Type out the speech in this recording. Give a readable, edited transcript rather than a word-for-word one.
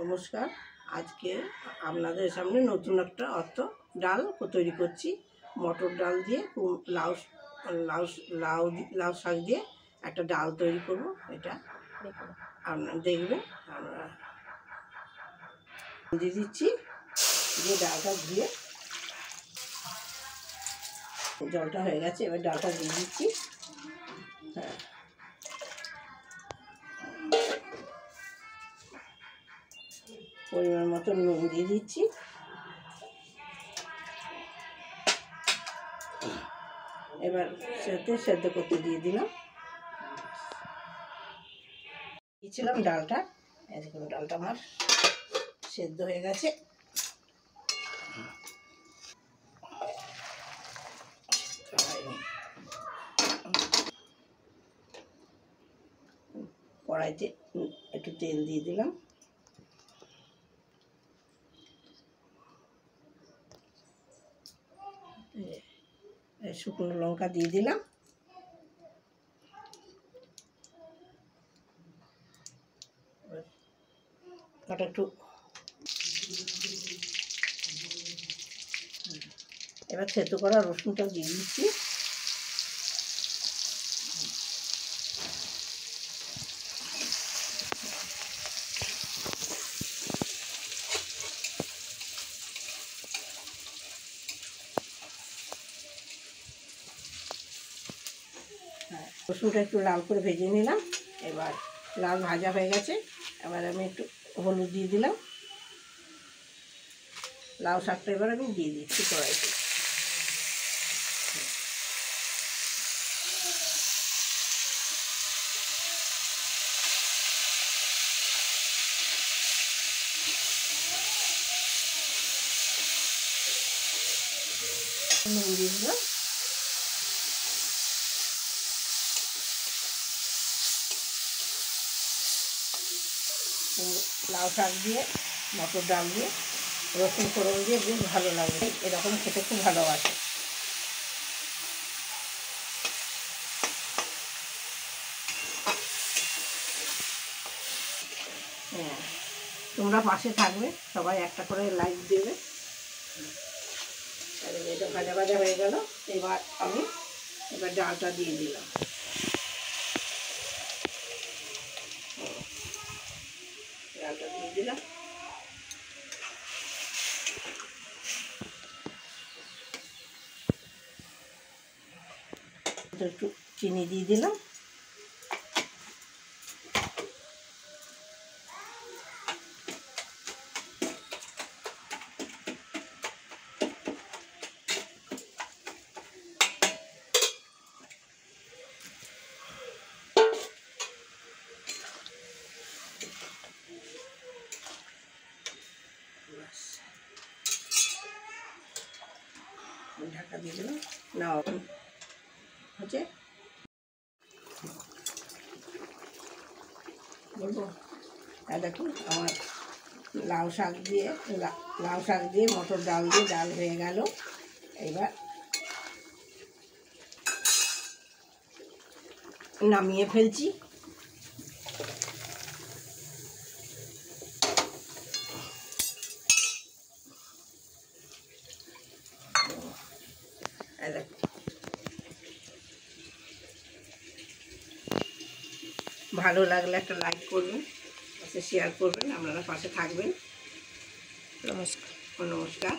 নমস্কার। আজকে আপনাদের সামনে নতুন একটা ডাল তৈরি করছি। মটর ডাল দিয়ে লাউ লাউ লাউ লাউ শাক দিয়ে একটা ডাল তৈরি করব। এটা আপনারা দেখবেন। আমরা দিয়ে দিচ্ছি, দিয়ে ডালটা ধুয়ে জলটা হয়ে গেছে, এবার ডালটা দিয়ে দিচ্ছি। হ্যাঁ, পরিমাণ মতো নুন দিয়ে দিচ্ছি। এবার সেদ্ধ করতে দিয়ে দিলাম। দিয়েছিলাম ডালটা, এরকম ডালটা আমার সেদ্ধ হয়ে গেছে। কড়াইতে একটু তেল দিয়ে দিলাম, শুকনো লঙ্কা দিয়ে দিলাম, ওটা একটু এবার থেতো করা রসুনটা দিয়ে দিচ্ছি। রসুনটা একটু লাল করে ভেজে নিলাম। এবার লাল ভাজা হয়ে গেছে, এবার আমি একটু হলুদ দিয়ে দিলাম। লাউ শাকটা এবার আমি দিয়ে দিচ্ছি কড়াইতে। নুন দিয়ে দিলাম। লাউ শাক দিয়ে মটর ডাল দিয়ে রসুন ফোড়ন দিয়ে বেশ ভালো লাগবে, এরকম খেতে খুব ভালোবাসে। হ্যাঁ, তোমরা পাশে থাকবে, সবাই একটা করে লাইক দেবে। এটা ভাজা ভাজা হয়ে গেল। এবার ডালটা দিয়ে দিলাম। ডালটা দিয়ে দিলাম, একটু চিনি দিয়ে দিলাম। ঢাকা দিয়ে দিলাম। না হচ্ছে বলবো, দেখুন আমার লাউ শাক দিয়ে মটর ডাল দিয়ে ডাল হয়ে গেল। এবার নামিয়ে ফেলছি। ভালো লাগলে একটা লাইক করবেন, শেয়ার করবেন, আপনারা পাশে থাকবেন। নমস্কার।